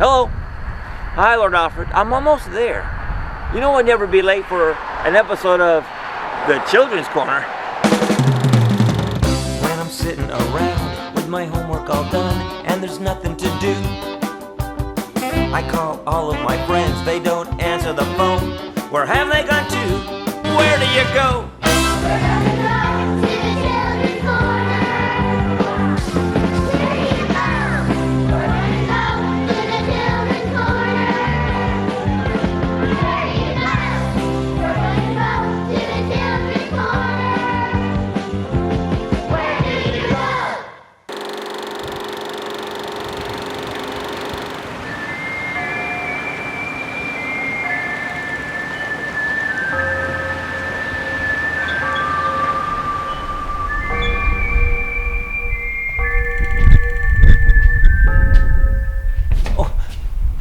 Hello. Hi, Lord Alfred. I'm almost there. You know I'd never be late for an episode of the Children's Corner. When I'm sitting around with my homework all done and there's nothing to do, I call all of my friends, they don't answer the phone. Where have they gone to? Where do you go? We're gonna go to the Children's Corner. Where do you go? We're gonna go to the Children's Corner. Where do you go? We're gonna go to the Children's Corner. Where do you go?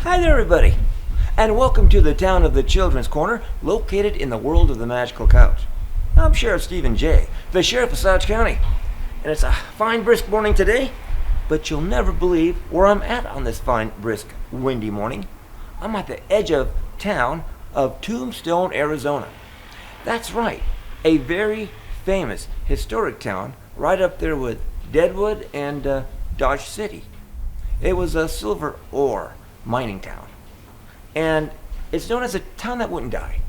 Hi there, everybody, and welcome to the town of the Children's Corner, located in the world of the magical couch. I'm Sheriff Stephen J., the Sheriff of South County, and it's a fine, brisk morning today, but you'll never believe where I'm at on this fine, brisk, windy morning. I'm at the edge of town of Tombstone, Arizona. That's right, a very famous historic town right up there with Deadwood and Dodge City. It was a silver ore mining town, and it's known as a town that wouldn't die.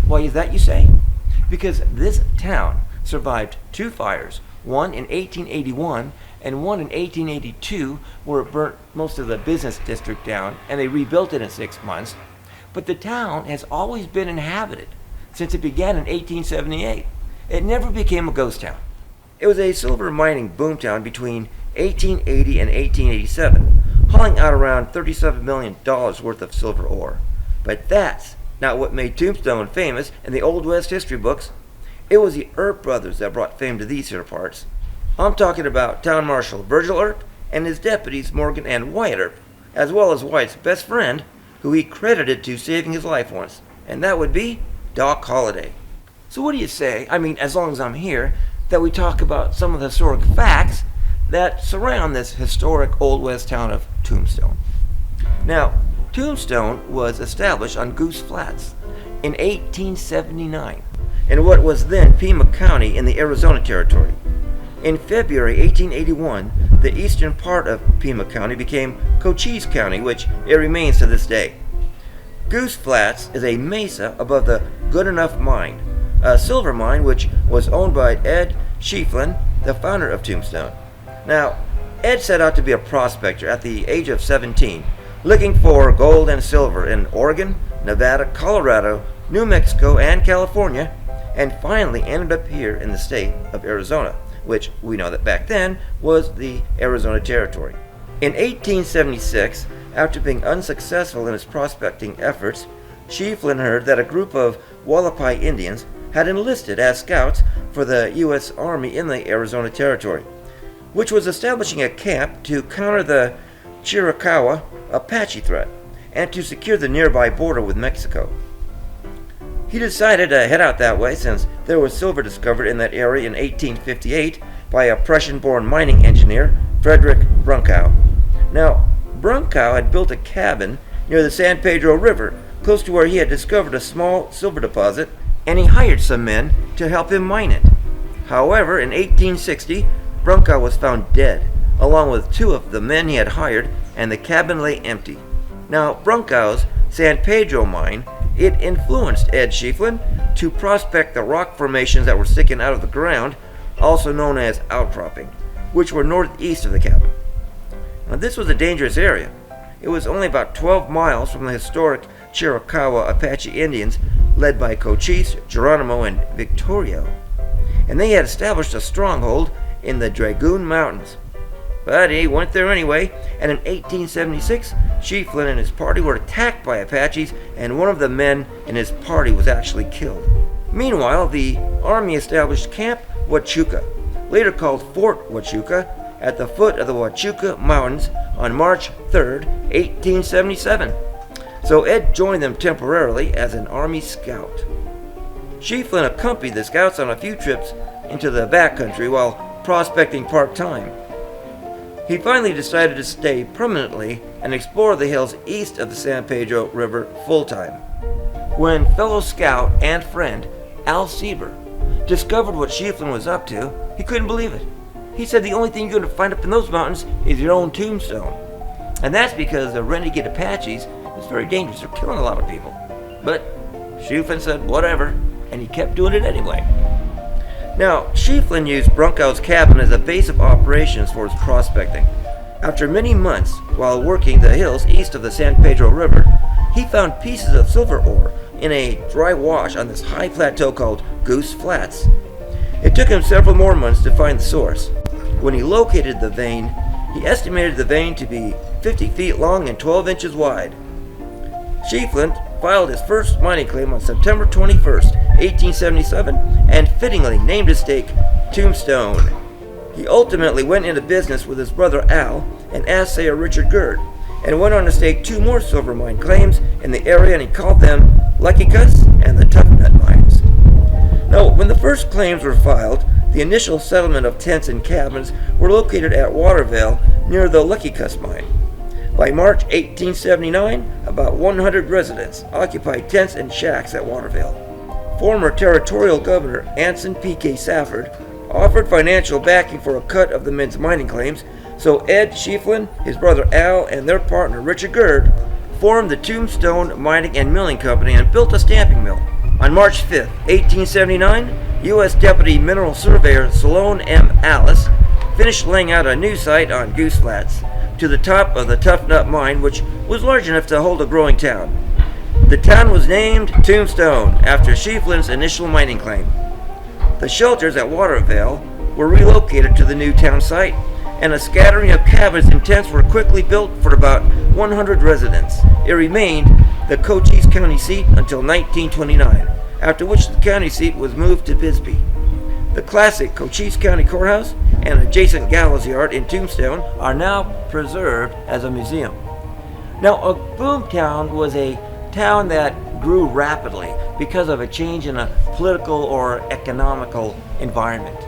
Why is that, you say? Because this town survived two fires, one in 1881 and one in 1882, where it burnt most of the business district down, and they rebuilt it in 6 months. But the town has always been inhabited since it began in 1878. It never became a ghost town. It was a silver mining boomtown between 1880 and 1887, hauling out around $37 million worth of silver ore. But that's not what made Tombstone famous in the Old West history books. It was the Earp brothers that brought fame to these here parts. I'm talking about Town Marshal Virgil Earp and his deputies Morgan and Wyatt Earp, as well as Wyatt's best friend, who he credited to saving his life once, and that would be Doc Holliday. So what do you say, as long as I'm here, that we talk about some of the historic facts that surround this historic Old West town of Tombstone. Now, Tombstone was established on Goose Flats in 1879 in what was then Pima County in the Arizona Territory. In February 1881, the eastern part of Pima County became Cochise County, which it remains to this day. Goose Flats is a mesa above the Good Enough Mine, a silver mine which was owned by Ed Schieffelin, the founder of Tombstone. Now, Ed set out to be a prospector at the age of 17, looking for gold and silver in Oregon, Nevada, Colorado, New Mexico, and California, and finally ended up here in the state of Arizona, which we know that back then was the Arizona Territory. In 1876, after being unsuccessful in his prospecting efforts, Schieffelin heard that a group of Wallapai Indians had enlisted as scouts for the U.S. Army in the Arizona Territory, which was establishing a camp to counter the Chiricahua Apache threat and to secure the nearby border with Mexico. He decided to head out that way since there was silver discovered in that area in 1858 by a Prussian-born mining engineer, Frederick Brunkow. Now, Brunkow had built a cabin near the San Pedro River, close to where he had discovered a small silver deposit, and he hired some men to help him mine it. However, in 1860, Brunkow was found dead, along with two of the men he had hired, and the cabin lay empty. Now, Brunkow's San Pedro mine, it influenced Ed Schieffelin to prospect the rock formations that were sticking out of the ground, also known as outcropping, which were northeast of the cabin. Now, this was a dangerous area. It was only about 12 miles from the historic Chiricahua Apache Indians led by Cochise, Geronimo, and Victorio, and they had established a stronghold in the Dragoon Mountains. But he went there anyway, and in 1876, Schieffelin and his party were attacked by Apaches, and one of the men in his party was actually killed. Meanwhile, the Army established Camp Huachuca, later called Fort Huachuca, at the foot of the Huachuca Mountains on March 3rd, 1877. So Ed joined them temporarily as an Army scout. Schieffelin accompanied the scouts on a few trips into the backcountry while prospecting part-time. He finally decided to stay permanently and explore the hills east of the San Pedro River full-time. When fellow scout and friend Al Sieber discovered what Schieffelin was up to, he couldn't believe it. He said the only thing you're going to find up in those mountains is your own tombstone. And that's because the renegade Apaches is very dangerous. They're killing a lot of people. But Schieffelin said whatever, and he kept doing it anyway. Now, Schieffelin used Brunkow's cabin as a base of operations for his prospecting. After many months, while working the hills east of the San Pedro River, he found pieces of silver ore in a dry wash on this high plateau called Goose Flats. It took him several more months to find the source. When he located the vein, he estimated the vein to be 50 feet long and 12 inches wide. Schieffelin filed his first mining claim on September 21st, 1877, and fittingly named his stake Tombstone. He ultimately went into business with his brother Al and assayer Richard Gerd, and went on to stake 2 more silver mine claims in the area, and he called them Lucky Cuss and the Tough Nut Mines. Now, when the first claims were filed, the initial settlement of tents and cabins were located at Watervale near the Lucky Cuss mine. By March 1879, about 100 residents occupied tents and shacks at Watervale. Former Territorial Governor Anson P.K. Safford offered financial backing for a cut of the men's mining claims, so Ed Schieffelin, his brother Al, and their partner Richard Gerd formed the Tombstone Mining and Milling Company and built a stamping mill. On March 5, 1879, U.S. Deputy Mineral Surveyor Sloan M. Alice finished laying out a new site on Goose Flats, to the top of the Tough Nut Mine, which was large enough to hold a growing town. The town was named Tombstone after Schieffelin's initial mining claim. The shelters at Watervale were relocated to the new town site, and a scattering of cabins and tents were quickly built for about 100 residents. It remained the Cochise County seat until 1929, after which the county seat was moved to Bisbee. The classic Cochise County Courthouse and adjacent gallows yard in Tombstone are now preserved as a museum. Now, a boomtown was a town that grew rapidly because of a change in a political or economical environment.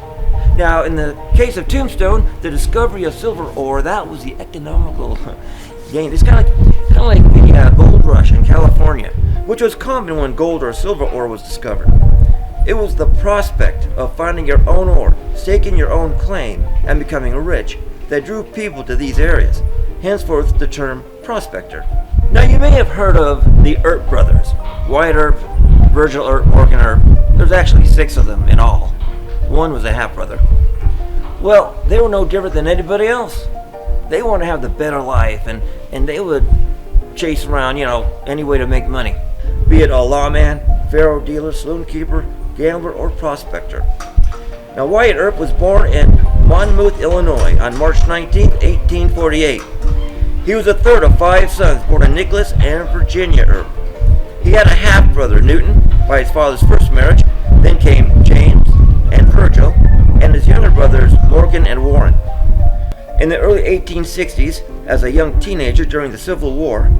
Now, in the case of Tombstone, the discovery of silver ore, that was the economical gain. It's kind of like the gold rush in California, which was common when gold or silver ore was discovered. It was the prospect of finding your own ore, staking your own claim, and becoming rich that drew people to these areas, henceforth the term prospector. Now, you may have heard of the Earp brothers, Wyatt Earp, Virgil Earp, Morgan Earp. There's actually 6 of them in all. One was a half-brother. Well, they were no different than anybody else. They wanted to have the better life, and they would chase around, any way to make money. Be it a lawman, faro dealer, saloon keeper, gambler, or prospector. Now, Wyatt Earp was born in Monmouth, Illinois on March 19, 1848. He was the third of 5 sons born to Nicholas and Virginia Earp. He had a half-brother, Newton, by his father's first marriage. Then came James and Virgil, and his younger brothers, Morgan and Warren. In the early 1860s, as a young teenager during the Civil War,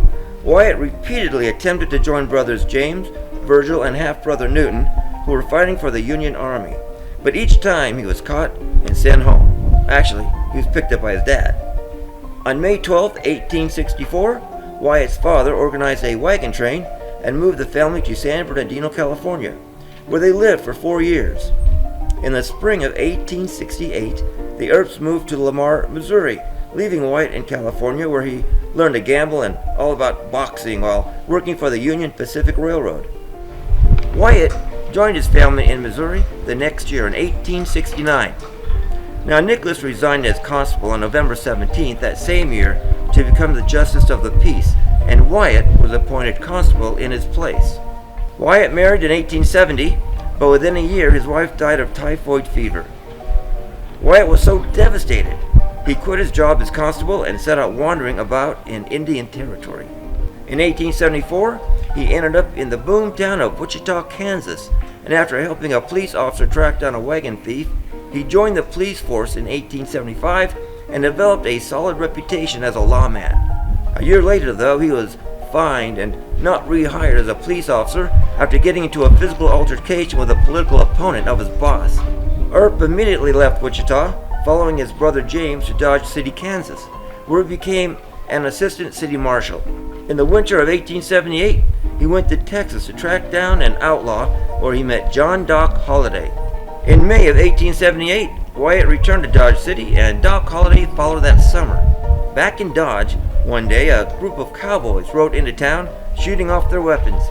Wyatt repeatedly attempted to join brothers James, Virgil, and half-brother Newton, who were fighting for the Union Army. But each time he was caught and sent home. Actually, he was picked up by his dad. On May 12, 1864, Wyatt's father organized a wagon train and moved the family to San Bernardino, California, where they lived for 4 years. In the spring of 1868, the Earps moved to Lamar, Missouri, leaving Wyatt in California, where he learned to gamble and all about boxing while working for the Union Pacific Railroad. Wyatt joined his family in Missouri the next year in 1869. Now, Nicholas resigned as constable on November 17th that same year to become the Justice of the Peace, and Wyatt was appointed constable in his place. Wyatt married in 1870, but within a year his wife died of typhoid fever. Wyatt was so devastated, he quit his job as constable and set out wandering about in Indian Territory. In 1874, he ended up in the boomtown of Wichita, Kansas, and after helping a police officer track down a wagon thief, he joined the police force in 1875 and developed a solid reputation as a lawman. A year later, though, he was fined and not rehired as a police officer after getting into a physical altercation with a political opponent of his boss. Earp immediately left Wichita following his brother James to Dodge City, Kansas, where he became an assistant city marshal. In the winter of 1878, he went to Texas to track down an outlaw where he met John Doc Holliday. In May of 1878, Wyatt returned to Dodge City and Doc Holliday followed that summer. Back in Dodge, one day a group of cowboys rode into town, shooting off their weapons.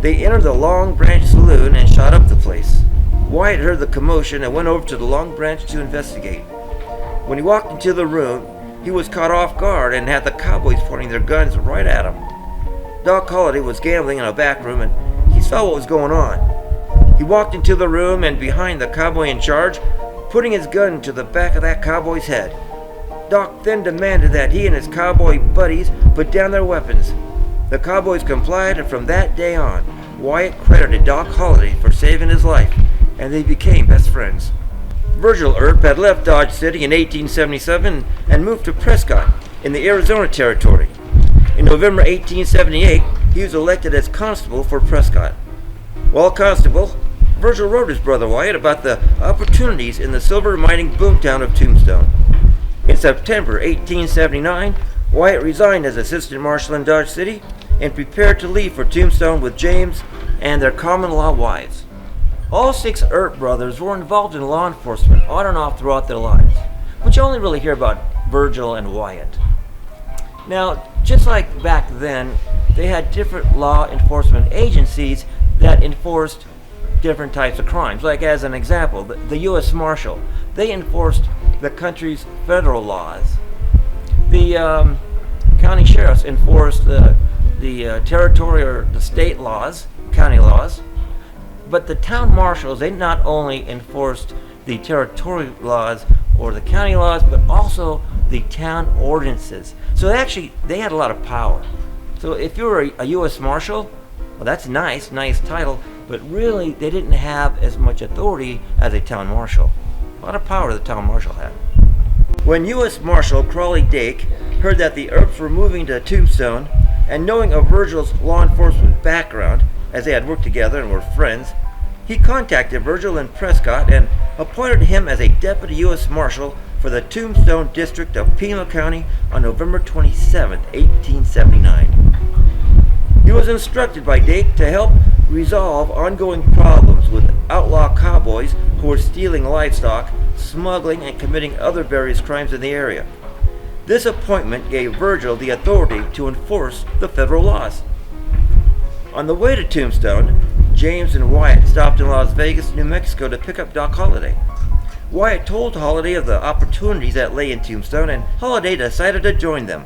They entered the Long Branch Saloon and shot up the place. Wyatt heard the commotion and went over to the Long Branch to investigate. When he walked into the room, he was caught off guard and had the cowboys pointing their guns right at him. Doc Holliday was gambling in a back room and he saw what was going on. He walked into the room and behind the cowboy in charge, putting his gun to the back of that cowboy's head. Doc then demanded that he and his cowboy buddies put down their weapons. The cowboys complied, and from that day on, Wyatt credited Doc Holliday for saving his life, and they became best friends. Virgil Earp had left Dodge City in 1877 and moved to Prescott in the Arizona Territory. In November 1878, he was elected as constable for Prescott. While constable, Virgil wrote his brother Wyatt about the opportunities in the silver mining boomtown of Tombstone. In September 1879, Wyatt resigned as assistant marshal in Dodge City and prepared to leave for Tombstone with James and their common-law wives. All 6 Earp brothers were involved in law enforcement on and off throughout their lives, but you only really hear about Virgil and Wyatt. Now, just like back then, they had different law enforcement agencies that enforced different types of crimes. Like as an example, the U.S. Marshal, they enforced the country's federal laws. The county sheriffs enforced the territory or the state laws, county laws. But the town marshals, they not only enforced the territorial laws or the county laws, but also the town ordinances. So they had a lot of power. So if you were a U.S. Marshal, well, that's nice title, but really they didn't have as much authority as a town marshal. A lot of power the town marshal had. When U.S. Marshal Crawley Dake heard that the Earps were moving to Tombstone, and knowing of Virgil's law enforcement background, as they had worked together and were friends, he contacted Virgil in Prescott and appointed him as a deputy U.S. Marshal for the Tombstone District of Pima County on November 27, 1879. He was instructed by Dake to help resolve ongoing problems with outlaw cowboys who were stealing livestock, smuggling, and committing other various crimes in the area. This appointment gave Virgil the authority to enforce the federal laws. On the way to Tombstone, James and Wyatt stopped in Las Vegas, New Mexico to pick up Doc Holliday. Wyatt told Holliday of the opportunities that lay in Tombstone, and Holliday decided to join them.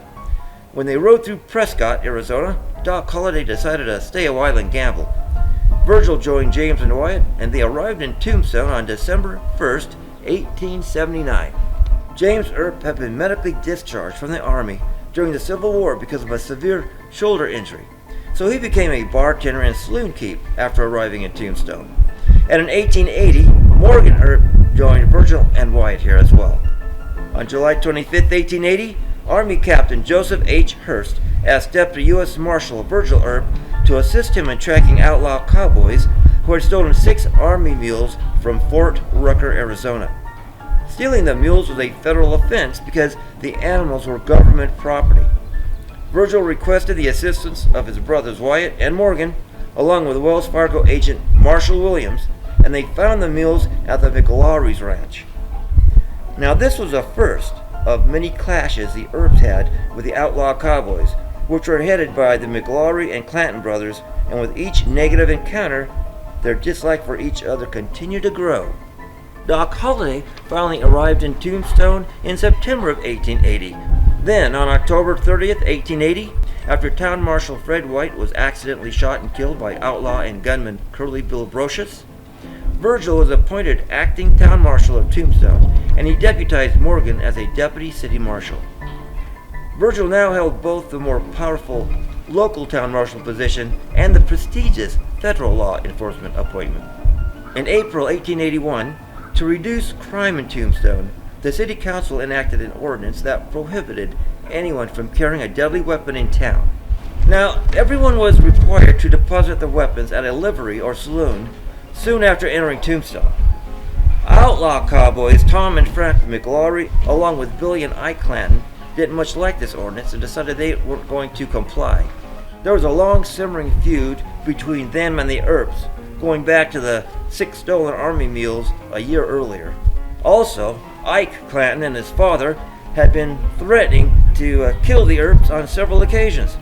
When they rode through Prescott, Arizona, Doc Holliday decided to stay a while and gamble. Virgil joined James and Wyatt, and they arrived in Tombstone on December 1st, 1879. James Earp had been medically discharged from the Army during the Civil War because of a severe shoulder injury, so he became a bartender and saloon keep after arriving in Tombstone. And in 1880, Morgan Earp joined Virgil and Wyatt here as well. On July 25, 1880, Army Captain Joseph H. Hurst asked Deputy U.S. Marshal Virgil Earp to assist him in tracking outlaw cowboys who had stolen 6 Army mules from Fort Rucker, Arizona. Stealing the mules was a federal offense because the animals were government property. Virgil requested the assistance of his brothers Wyatt and Morgan, along with Wells Fargo agent Marshall Williams, and they found the mules at the McLaury's ranch. Now this was the first of many clashes the Earps had with the outlaw cowboys, which were headed by the McLaury and Clanton brothers, and with each negative encounter, their dislike for each other continued to grow. Doc Holliday finally arrived in Tombstone in September of 1880. Then, on October 30th, 1880, after Town Marshal Fred White was accidentally shot and killed by outlaw and gunman Curly Bill Brocious, Virgil was appointed acting Town Marshal of Tombstone, and he deputized Morgan as a deputy city marshal. Virgil now held both the more powerful local town marshal position and the prestigious federal law enforcement appointment. In April 1881, to reduce crime in Tombstone, the city council enacted an ordinance that prohibited anyone from carrying a deadly weapon in town. Now, everyone was required to deposit their weapons at a livery or saloon soon after entering Tombstone. Outlaw cowboys Tom and Frank McLaury, along with Billy and Ike Clanton, didn't much like this ordinance and decided they weren't going to comply. There was a long simmering feud between them and the Earps, going back to the 6 stolen army mules a year earlier. Also, Ike Clanton and his father had been threatening to kill the Earps on several occasions.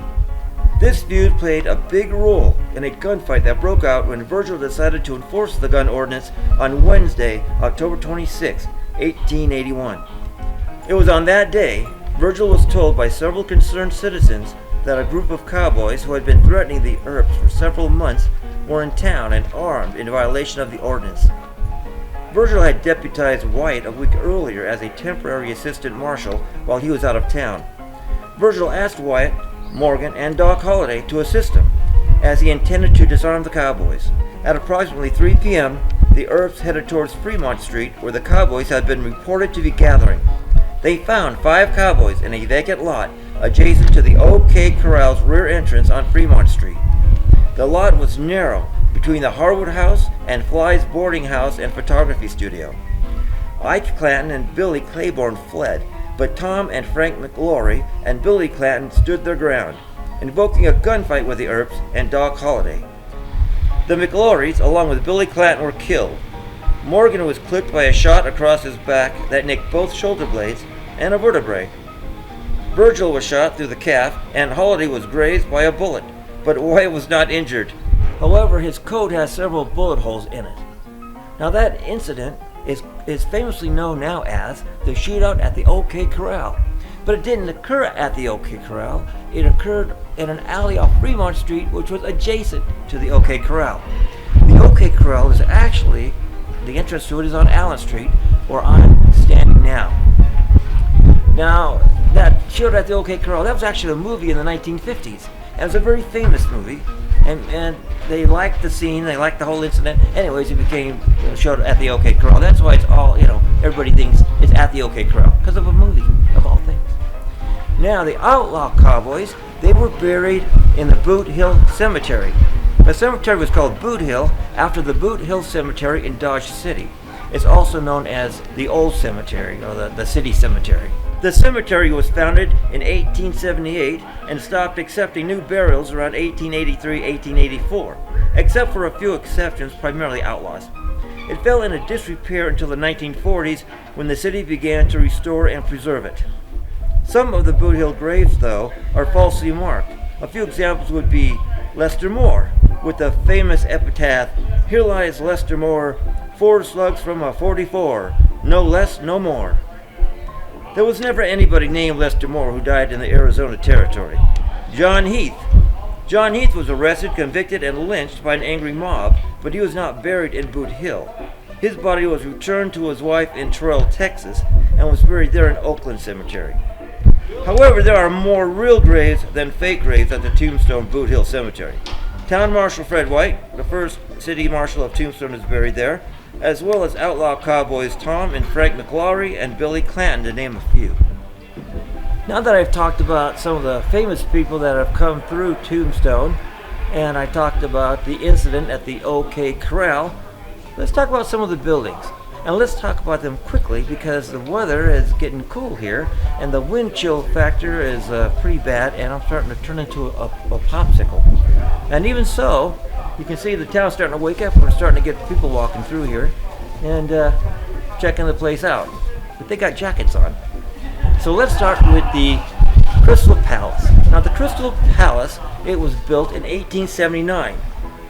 This feud played a big role in a gunfight that broke out when Virgil decided to enforce the gun ordinance on Wednesday, October 26, 1881. It was on that day Virgil was told by several concerned citizens that a group of cowboys who had been threatening the Earps for several months were in town and armed in violation of the ordinance. Virgil had deputized Wyatt a week earlier as a temporary assistant marshal while he was out of town. Virgil asked Wyatt, Morgan, and Doc Holliday to assist him, as he intended to disarm the cowboys. At approximately 3 p.m., the Earps headed towards Fremont Street, where the cowboys had been reported to be gathering. They found 5 cowboys in a vacant lot adjacent to the OK Corral's rear entrance on Fremont Street. The lot was narrow, between the Harwood House and Fly's boarding house and photography studio. Ike Clanton and Billy Claiborne fled, but Tom and Frank McLaury and Billy Clanton stood their ground, invoking a gunfight with the Earps and Doc Holliday. The McLaurys, along with Billy Clanton, were killed. Morgan was clipped by a shot across his back that nicked both shoulder blades and a vertebrae. Virgil was shot through the calf, and Holliday was grazed by a bullet, but Wyatt was not injured. However, his coat has several bullet holes in it. Now that incident is famously known now as the shootout at the OK Corral. But it didn't occur at the OK Corral. It occurred in an alley off Fremont Street, which was adjacent to the OK Corral. The OK Corral is actually, the entrance to it is on Allen Street, where I'm standing now. Now, that shootout at the OK Corral, that was actually a movie in the 1950s. It was a very famous movie, and they liked the scene, they liked the whole incident. Anyways, it became showed at the OK Corral. That's why it's all, everybody thinks it's at the OK Corral, because of a movie, of all things. Now, the outlaw cowboys, they were buried in the Boot Hill Cemetery. The cemetery was called Boot Hill after the Boot Hill Cemetery in Dodge City. It's also known as the Old Cemetery, or the City Cemetery. The cemetery was founded in 1878 and stopped accepting new burials around 1883-1884, except for a few exceptions, primarily outlaws. It fell into disrepair until the 1940s when the city began to restore and preserve it. Some of the Boot Hill graves, though, are falsely marked. A few examples would be Lester Moore, with the famous epitaph, "Here lies Lester Moore, 4 slugs from a 44, no less, no more." There was never anybody named Lester Moore who died in the Arizona Territory. John Heath. John Heath was arrested, convicted, and lynched by an angry mob, but he was not buried in Boot Hill. His body was returned to his wife in Terrell, Texas, and was buried there in Oakland Cemetery. However, there are more real graves than fake graves at the Tombstone Boot Hill Cemetery. Town Marshal Fred White, the first city marshal of Tombstone, is buried there, as well as outlaw cowboys Tom and Frank McLaury and Billy Clanton, to name a few. Now that I've talked about some of the famous people that have come through Tombstone, and I talked about the incident at the OK Corral, let's talk about some of the buildings. And let's talk about them quickly because the weather is getting cool here, and the wind chill factor is pretty bad, and I'm starting to turn into a popsicle. And even so, you can see the town's starting to wake up. We're starting to get people walking through here and checking the place out. But they got jackets on. So let's start with the Crystal Palace. Now the Crystal Palace, it was built in 1879.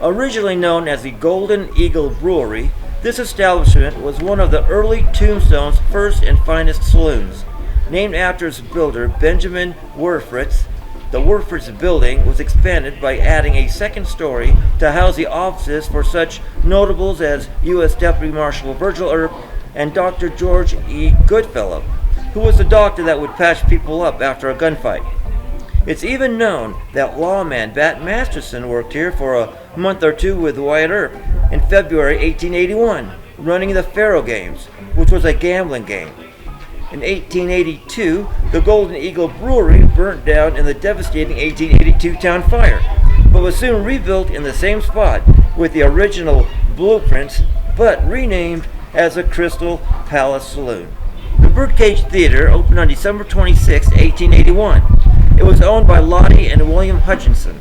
Originally known as the Golden Eagle Brewery, this establishment was one of the early Tombstone's first and finest saloons. Named after its builder, Benjamin Werfritz, the Werfritz building was expanded by adding a second story to house the offices for such notables as U.S. Deputy Marshal Virgil Earp and Dr. George E. Goodfellow, who was the doctor that would patch people up after a gunfight. It's even known that lawman Bat Masterson worked here for a month or two with Wyatt Earp in February 1881, running the Faro Games, which was a gambling game. In 1882, the Golden Eagle Brewery burnt down in the devastating 1882 town fire, but was soon rebuilt in the same spot with the original blueprints, but renamed as the Crystal Palace Saloon. The Birdcage Theater opened on December 26, 1881. It was owned by Lottie and William Hutchinson.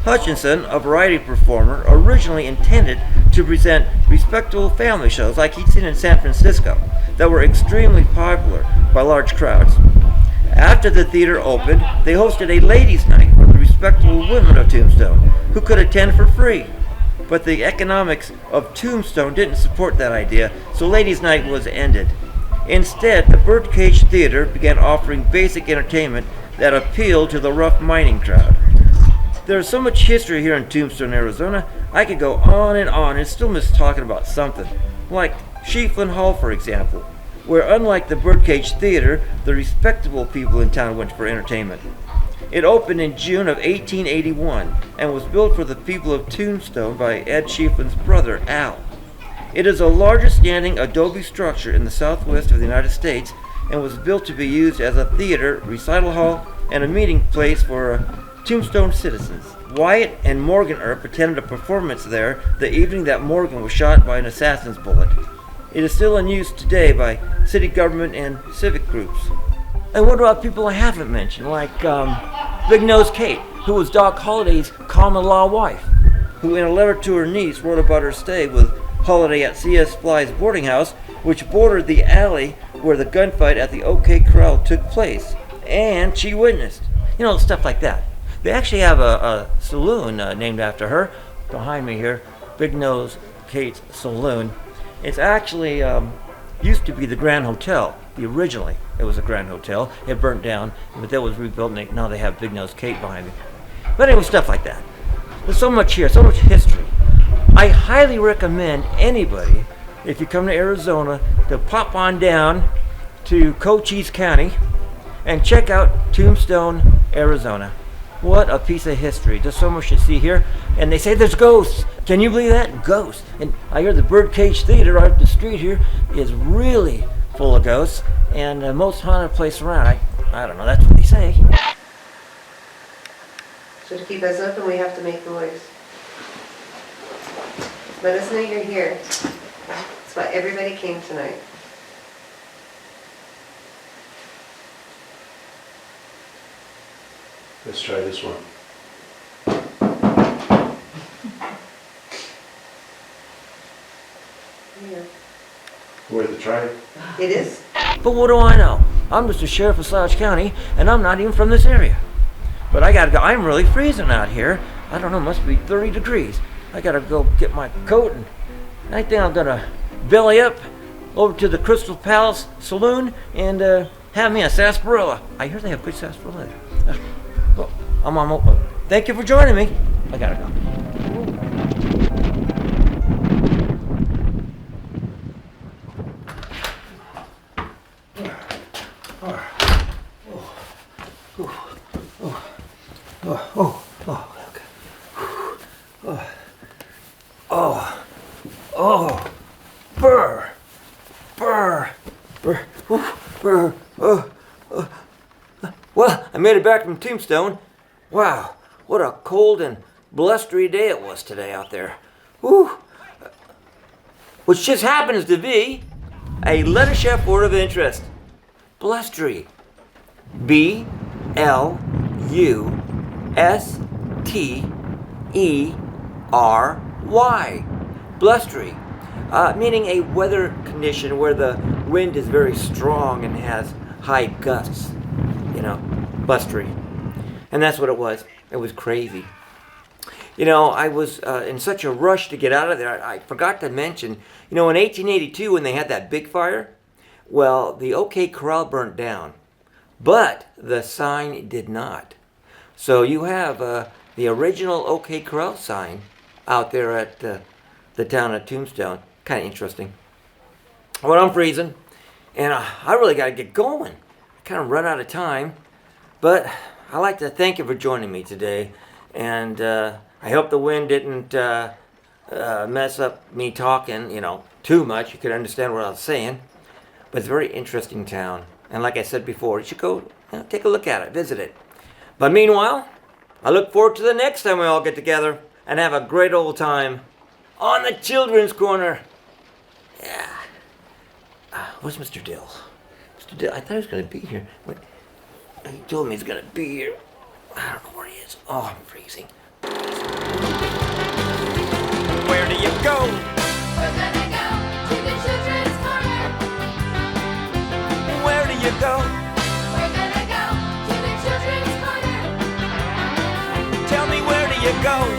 Hutchinson, a variety performer, originally intended to present respectable family shows like he'd seen in San Francisco that were extremely popular by large crowds. After the theater opened, they hosted a ladies' night for the respectable women of Tombstone who could attend for free. But the economics of Tombstone didn't support that idea, so ladies' night was ended. Instead, the Birdcage Theater began offering basic entertainment that appealed to the rough mining crowd. There's so much history here in Tombstone, Arizona, I could go on and still miss talking about something. Like Sheaflin Hall, for example, where unlike the Birdcage Theater, the respectable people in town went for entertainment. It opened in June of 1881 and was built for the people of Tombstone by Ed Sheaflin's brother, Al. It is the largest standing adobe structure in the southwest of the United States and was built to be used as a theater, recital hall, and a meeting place for Tombstone citizens. Wyatt and Morgan Earp attended a performance there the evening that Morgan was shot by an assassin's bullet. It is still in use today by city government and civic groups. And what about people I haven't mentioned, like Big Nose Kate, who was Doc Holliday's common-law wife, who in a letter to her niece wrote about her stay with Holiday at C.S. Fly's boarding house, which bordered the alley where the gunfight at the OK Corral took place, and she witnessed. You know, stuff like that. They actually have a saloon named after her behind me here, Big Nose Kate's Saloon. It's actually used to be the Grand Hotel. Originally, it was a Grand Hotel. It burnt down, but that was rebuilt, and now they have Big Nose Kate behind me. But anyway, stuff like that. There's so much here, so much history. I highly recommend anybody, if you come to Arizona, to pop on down to Cochise County and check out Tombstone, Arizona. What a piece of history. There's so much to see here. And they say there's ghosts. Can you believe that? Ghosts. And I hear the Birdcage Theater right up the street here is really full of ghosts. And the most haunted place around. I don't know. That's what they say. So to keep us open, we have to make noise. Let us know you're here. That's why everybody came tonight. Let's try this one. Yeah. Worth a try? It is. But what do I know? I'm just a sheriff of Slouch County, and I'm not even from this area. But I gotta go. I'm really freezing out here. I don't know, must be 30 degrees. I gotta go get my coat, and I think I'm gonna belly up over to the Crystal Palace Saloon and have me a sarsaparilla. I hear they have good sarsaparilla there. Well, I'm on. Thank you for joining me. I gotta go. Burr, burr, burr, burr. Well, I made it back from Tombstone. Wow, what a cold and blustery day it was today out there. Whew. Which just happens to be a letter chef word of interest. Blustery. B-L-U-S-T-E-R-Y. Blustery. Meaning a weather condition where the wind is very strong and has high gusts. You know, blustery. And that's what it was. It was crazy. You know, I was in such a rush to get out of there. I forgot to mention, you know, in 1882 when they had that big fire, well, the OK Corral burnt down, but the sign did not. So you have the original OK Corral sign out there at the town of Tombstone. Kind of interesting. Well, I'm freezing, and I really got to get going. I kind of run out of time, but I'd like to thank you for joining me today, and I hope the wind didn't mess up me talking, you know, too much. You could understand what I was saying, but it's a very interesting town, and like I said before, you should go take a look at it, visit it. But meanwhile, I look forward to the next time we all get together and have a great old time on the Children's Corner. Yeah. Where's Mr. Dill? Mr. Dill, I thought he was going to be here. Wait, he told me he's going to be here. I don't know where he is. Oh, I'm freezing. Where do you go? We're gonna go to the children's corner. Where do you go? We're gonna go to the children's corner. Tell me, where do you go?